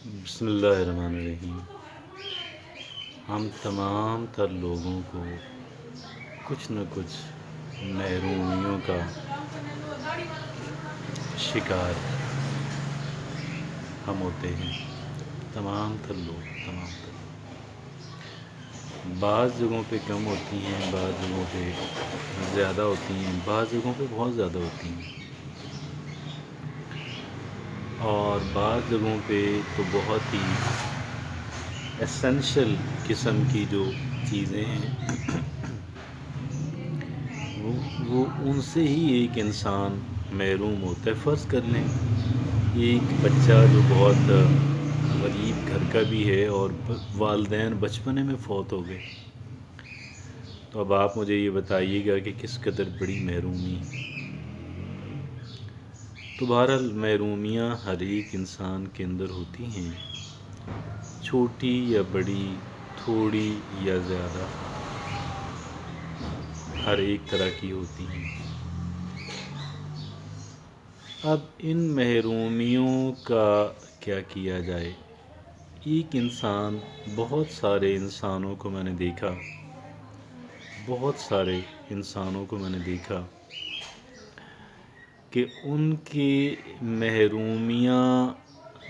بسم اللہ الرحمن الرحیم۔ ہم تمام تر لوگوں کو کچھ نہ کچھ محرومیوں کا شکار ہم ہوتے ہیں، تمام تر لوگ۔ بعض جگہوں پہ کم ہوتی ہیں، بعض جگہوں پہ زیادہ ہوتی ہیں، بعض جگہوں پہ بہت زیادہ ہوتی ہیں، اور بعض جگہوں پہ تو بہت ہی ایسنشل قسم کی جو چیزیں ہیں وہ ان سے ہی ایک انسان محروم ہوتا ہے۔ فرض کر لیں ایک بچہ جو بہت غریب گھر کا بھی ہے اور والدین بچپنے میں فوت ہو گئے، تو اب آپ مجھے یہ بتائیے گا کہ کس قدر بڑی محرومی ہے۔ تو بہرحال محرومیاں ہر ایک انسان کے اندر ہوتی ہیں، چھوٹی یا بڑی، تھوڑی یا زیادہ، ہر ایک طرح کی ہوتی ہیں۔ اب ان محرومیوں کا کیا کیا جائے؟ ایک انسان، بہت سارے انسانوں کو میں نے دیکھا، کہ ان کی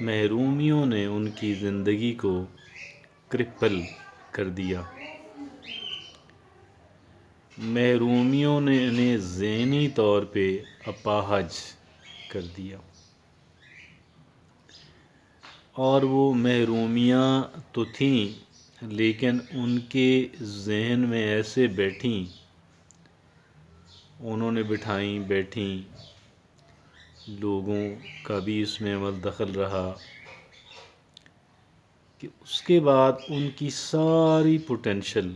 محرومیوں نے ان کی زندگی کو کرپل کر دیا۔ محرومیوں نے انہیں ذہنی طور پہ اپاہج کر دیا، اور وہ محرومیاں تو تھیں لیکن ان کے ذہن میں ایسے بیٹھیں، انہوں نے بیٹھیں، لوگوں کا بھی اس میں عمل دخل رہا کہ اس کے بعد ان کی ساری پوٹینشل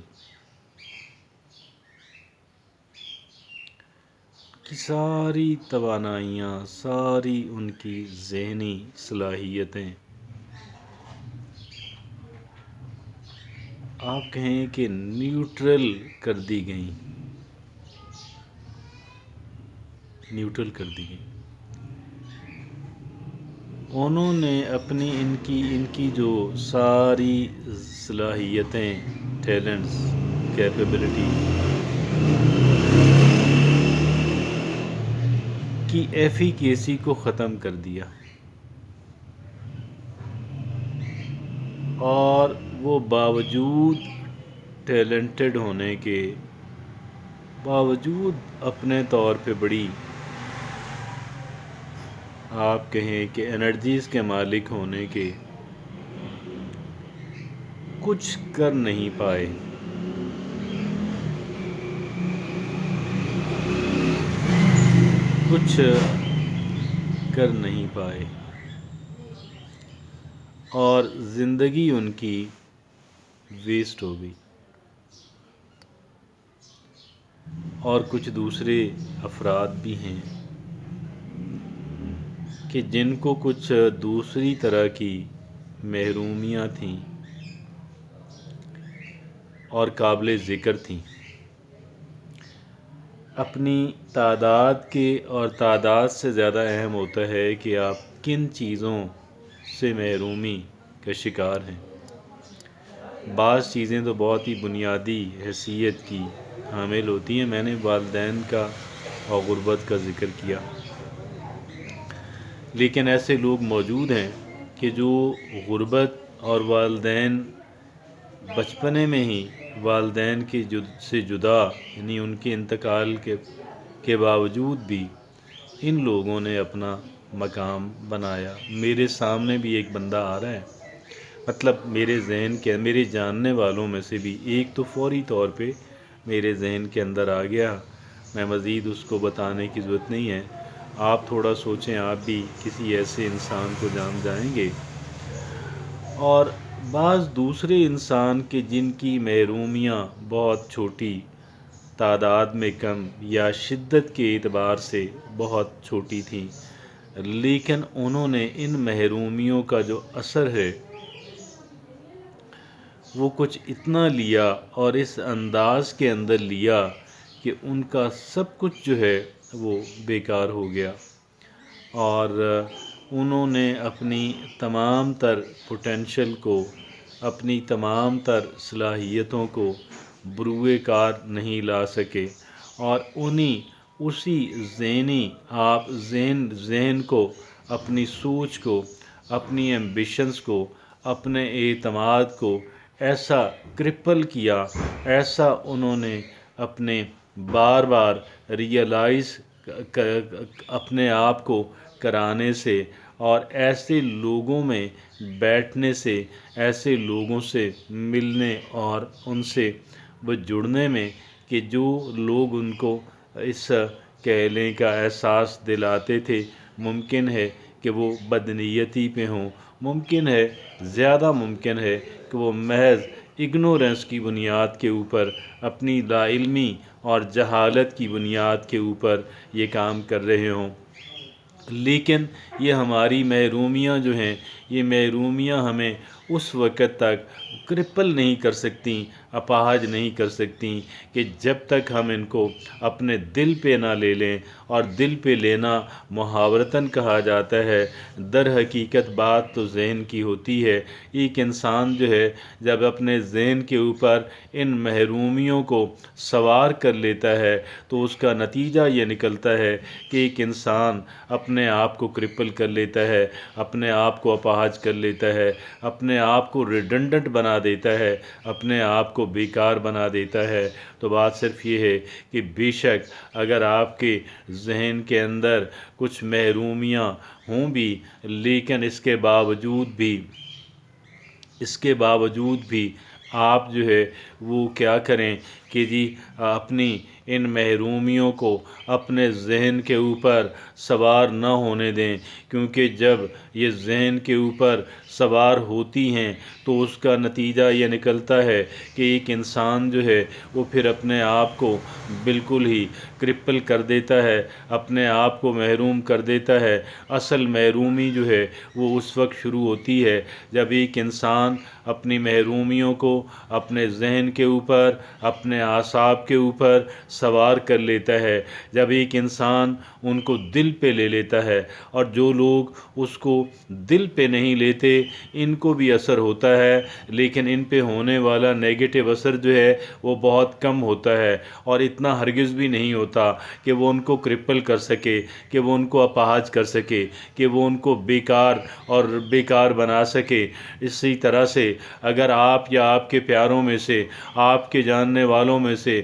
کی ساری توانائیاں، ساری ان کی ذہنی صلاحیتیں آپ کہیں کہ نیوٹرل کر دی گئیں۔ انہوں نے اپنی ان کی جو ساری صلاحیتیں، ٹیلنٹس، کیپیبلٹی کی ایفیکیسی کو ختم کر دیا، اور وہ باوجود ٹیلنٹڈ ہونے کے، باوجود اپنے طور پہ بڑی آپ کہیں کہ انرجیز کے مالک ہونے کے، کچھ کر نہیں پائے۔ اور زندگی ان کی ویسٹ ہو گئی۔ اور کچھ دوسرے افراد بھی ہیں کہ جن کو کچھ دوسری طرح کی محرومیاں تھیں اور قابل ذکر تھیں، اپنی تعداد کے، اور تعداد سے زیادہ اہم ہوتا ہے کہ آپ کن چیزوں سے محرومی کا شکار ہیں۔ بعض چیزیں تو بہت ہی بنیادی حیثیت کی حامل ہوتی ہیں۔ میں نے والدین کا اور غربت کا ذکر کیا، لیکن ایسے لوگ موجود ہیں کہ جو غربت اور والدین بچپنے میں ہی والدین سے جدا، یعنی ان کے انتقال کے باوجود بھی ان لوگوں نے اپنا مقام بنایا۔ میرے سامنے بھی ایک بندہ آ رہا ہے، مطلب میرے ذہن کے، میرے جاننے والوں میں سے بھی ایک تو فوری طور پہ میرے ذہن کے اندر آ گیا، میں مزید اس کو بتانے کی ضرورت نہیں ہے۔ آپ تھوڑا سوچیں، آپ بھی کسی ایسے انسان کو جان جائیں گے۔ اور بعض دوسرے انسان کے جن کی محرومیاں بہت چھوٹی، تعداد میں کم یا شدت کے اعتبار سے بہت چھوٹی تھیں، لیکن انہوں نے ان محرومیوں کا جو اثر ہے وہ کچھ اتنا لیا اور اس انداز کے اندر لیا کہ ان کا سب کچھ جو ہے وہ بیکار ہو گیا، اور انہوں نے اپنی تمام تر پوٹینشل کو، اپنی تمام تر صلاحیتوں کو بروئے کار نہیں لا سکے، اور اسی ذہن کو، اپنی سوچ کو، اپنی ایمبیشنز کو، اپنے اعتماد کو ایسا کرپل کیا، ایسا انہوں نے اپنے بار بار ریئلائز اپنے آپ کو کرانے سے، اور ایسے لوگوں میں بیٹھنے سے، ایسے لوگوں سے ملنے اور ان سے وہ جڑنے میں، کہ جو لوگ ان کو اس کیلے کا احساس دلاتے تھے، ممکن ہے کہ وہ بدنیتی پہ ہوں، ممکن ہے، زیادہ ممکن ہے کہ وہ محض اگنورنس کی بنیاد کے اوپر، اپنی لا علمی اور جہالت کی بنیاد کے اوپر یہ کام کر رہے ہوں۔ لیکن یہ ہماری محرومیاں جو ہیں، یہ محرومیاں ہمیں اس وقت تک کرپل نہیں کر سکتیں، اپاہج نہیں کر سکتیں، کہ جب تک ہم ان کو اپنے دل پہ نہ لے لیں۔ اور دل پہ لینا محاورتاً کہا جاتا ہے، در حقیقت بات تو ذہن کی ہوتی ہے۔ ایک انسان جو ہے جب اپنے ذہن کے اوپر ان محرومیوں کو سوار کر لیتا ہے تو اس کا نتیجہ یہ نکلتا ہے کہ ایک انسان اپنے آپ کو کرپل کر لیتا ہے، اپنے آپ کو اپاہج کر لیتا ہے، اپنے آپ کو ریڈنڈنٹ بنا دیتا ہے، اپنے آپ کو بیکار بنا دیتا ہے۔ تو بات صرف یہ ہے کہ بے شک اگر آپ کے ذہن کے اندر کچھ محرومیاں ہوں بھی، لیکن اس کے باوجود بھی آپ جو ہے وہ کیا کریں کہ جی اپنی ان محرومیوں کو اپنے ذہن کے اوپر سوار نہ ہونے دیں، کیونکہ جب یہ ذہن کے اوپر سوار ہوتی ہیں تو اس کا نتیجہ یہ نکلتا ہے کہ ایک انسان جو ہے وہ پھر اپنے آپ کو بالکل ہی کرپل کر دیتا ہے، اپنے آپ کو محروم کر دیتا ہے۔ اصل محرومی جو ہے وہ اس وقت شروع ہوتی ہے جب ایک انسان اپنی محرومیوں کو اپنے ذہن کے اوپر، اپنے اعصاب کے اوپر سوار کر لیتا ہے، جب ایک انسان ان کو دل پہ لے لیتا ہے۔ اور جو لوگ اس کو دل پہ نہیں لیتے ان کو بھی اثر ہوتا ہے، لیکن ان پہ ہونے والا نیگیٹو اثر جو ہے وہ بہت کم ہوتا ہے، اور اتنا ہرگز بھی نہیں ہوتا کہ وہ ان کو کرپل کر سکے، کہ وہ ان کو اپاہج کر سکے، کہ وہ ان کو بیکار بنا سکے۔ اسی طرح سے اگر آپ یا آپ کے پیاروں میں سے، آپ کے جاننے والوں میں سے